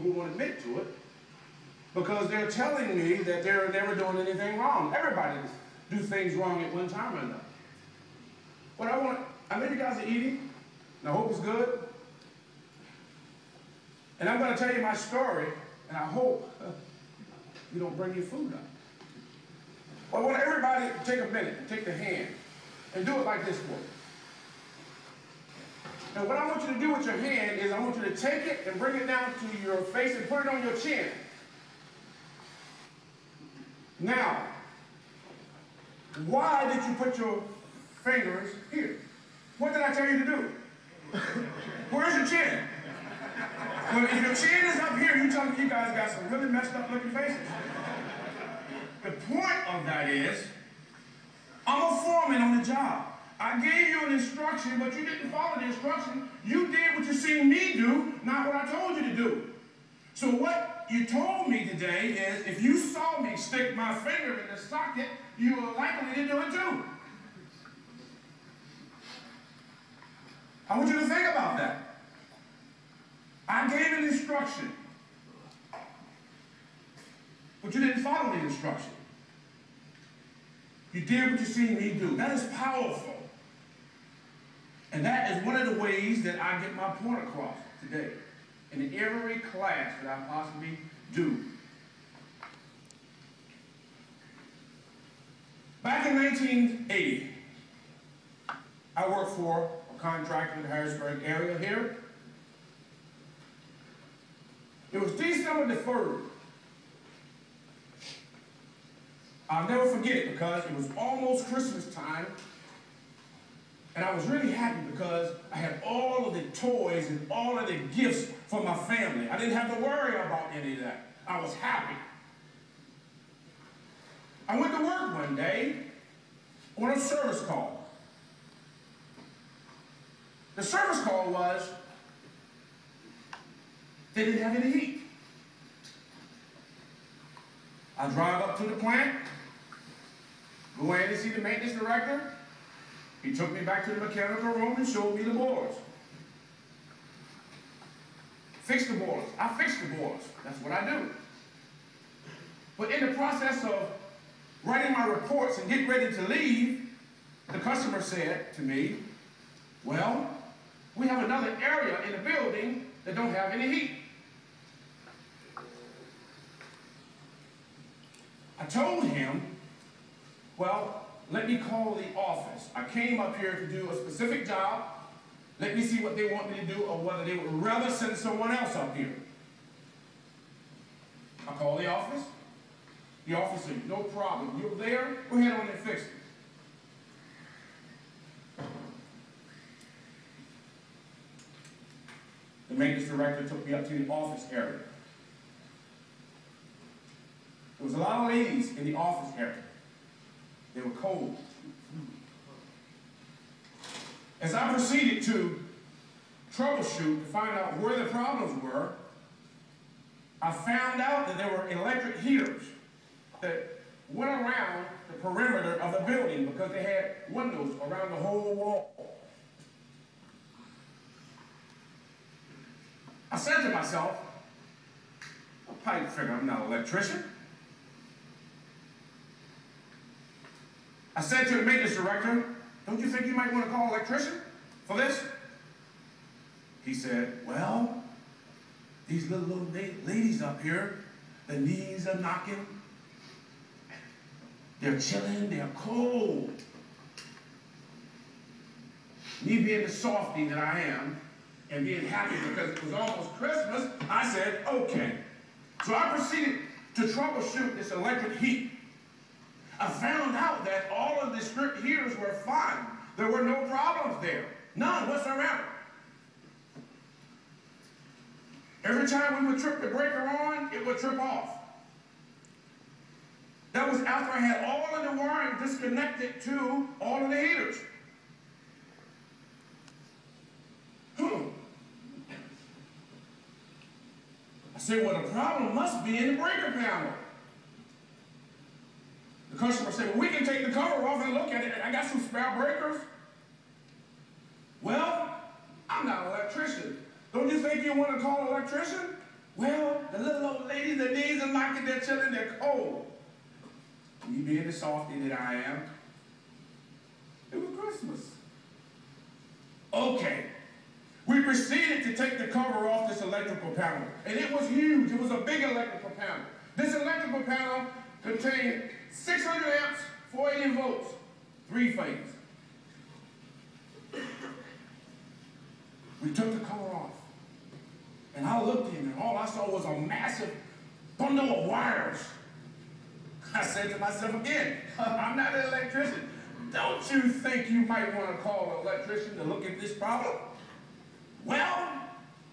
who won't admit to it because they're telling me that they're never doing anything wrong. Everybody do things wrong at one time or another. What I know you guys are eating, and I hope it's good. And I'm going to tell you my story, and I hope you don't bring your food up. Well, I want everybody to take a minute and take the hand and do it like this for me. And what I want you to do with your hand is I want you to take it and bring it down to your face and put it on your chin. Now, why did you put your fingers here? What did I tell you to do? Where's your chin? Well, if your chin is up here, you tell me you guys got some really messed up looking faces. The point of that is, I'm a foreman on the job. I gave you an instruction, but you didn't follow the instruction. You did what you seen me do, not what I told you to do. So what you told me today is, if you saw me stick my finger in the socket, you were likely to do it too. I want you to think about that. I gave an instruction, but you didn't follow the instruction. You did what you seen me do. That is powerful. And that is one of the ways that I get my point across today in every class that I possibly do. Back in 1980, I worked for a contractor in the Harrisburg area here. It was December the 3rd. I'll never forget it because it was almost Christmas time. And I was really happy because I had all of the toys and all of the gifts for my family. I didn't have to worry about any of that. I was happy. I went to work one day on a service call. The service call was, they didn't have any heat. I drive up to the plant, go in and see the maintenance director. He took me back to the mechanical room and showed me the boilers. Fix the boilers. I fix the boilers. That's what I do. But in the process of writing my reports and getting ready to leave, the customer said to me, well, we have another area in the building that don't have any heat. I told him, well, let me call the office. I came up here to do a specific job. Let me see what they want me to do or whether they would rather send someone else up here. I called the office. The office said, no problem. You're there. Go ahead on and fix it. The maintenance director took me up to the office area. There was a lot of ladies in the office area. They were cold. As I proceeded to troubleshoot to find out where the problems were, I found out that there were electric heaters that went around the perimeter of the building because they had windows around the whole wall. I said to myself, I figure I'm not an electrician. I said to the maintenance director, don't you think you might want to call an electrician for this? He said, well, these little ladies up here, the knees are knocking, they're chilling, they're cold. Me being the softy that I am, and being happy because it was almost Christmas, I said, okay. So I proceeded to troubleshoot this electric heat. I found out that all of the strip heaters were fine. There were no problems there. None whatsoever. Every time we would trip the breaker on, it would trip off. That was after I had all of the wiring disconnected to all of the heaters. I said, well, the problem must be in the breaker panel. The customer said, well, we can take the cover off and look at it. I got some spare breakers. Well, I'm not an electrician. Don't you think you want to call an electrician? Well, the little old ladies, their knees are knocking, their children, they're cold. Me being the softy that I am, it was Christmas. Okay. We proceeded to take the cover off this electrical panel. And it was huge. It was a big electrical panel. This electrical panel contained 600 amps, 480 volts, 3 phases. We took the cover off. And I looked in, and all I saw was a massive bundle of wires. I said to myself again, I'm not an electrician. Don't you think you might want to call an electrician to look at this problem? Well,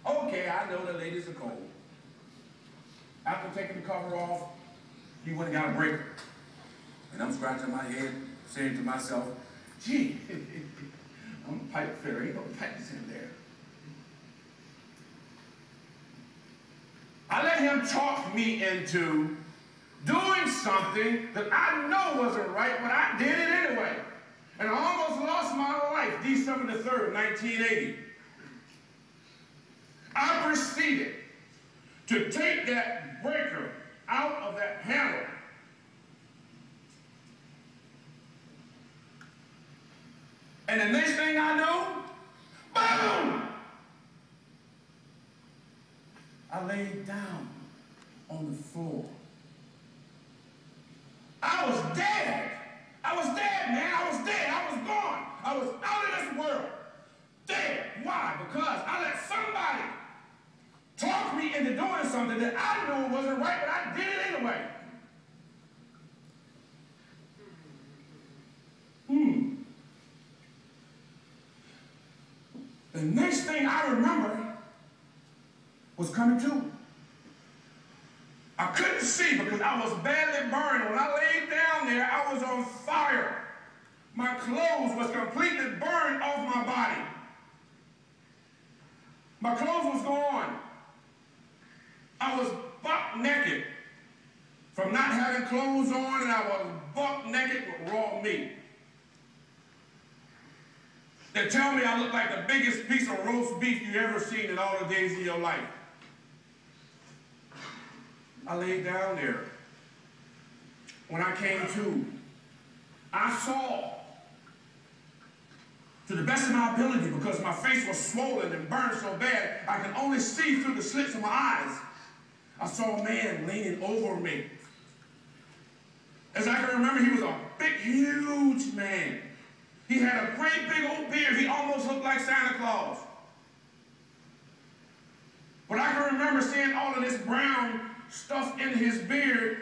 okay, I know the ladies are cold. After taking the cover off, he went and got a breaker. And I'm scratching my head, saying to myself, gee, I'm a pipe fitter, ain't no pipes in there. I let him talk me into doing something that I know wasn't right, but I did it anyway. And I almost lost my life, December the 3rd, 1980. I proceeded to take that breaker out of that panel. And the next thing I know, boom! I laid down on the floor. I was dead. I was dead, man. I was dead. I was gone. I was out of this world. Dead. Why? Because I let somebody talk me into doing something that I knew wasn't right, but I did it anyway. The next thing I remember was coming to. I couldn't see because I was badly burned. When I laid down there, I was on fire. My clothes was completely burned off my body. My clothes was gone. I was buck naked from not having clothes on, and I was buck naked with raw meat. They tell me I look like the biggest piece of roast beef you ever seen in all the days of your life. I laid down there. When I came to, I saw, to the best of my ability, because my face was swollen and burned so bad, I could only see through the slits of my eyes. I saw a man leaning over me. As I can remember, he was a big, huge man. He had a great big old beard. He almost looked like Santa Claus. But I can remember seeing all of this brown stuff in his beard,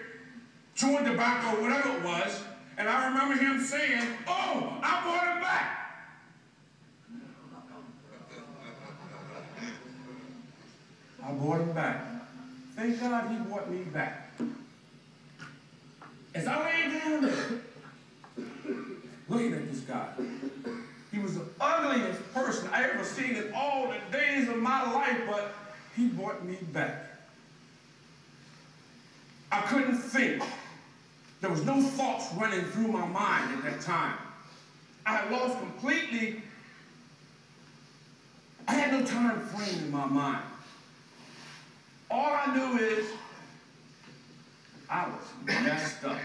chewing tobacco, whatever it was, and I remember him saying, oh, I brought him back. I brought him back. Thank God he brought me back. As I lay down there, looking at this guy, he was the ugliest person I ever seen in all the days of my life, but he brought me back. I couldn't think. There was no thoughts running through my mind at that time. I had lost completely. I had no time frame in my mind. All I knew is I was messed up.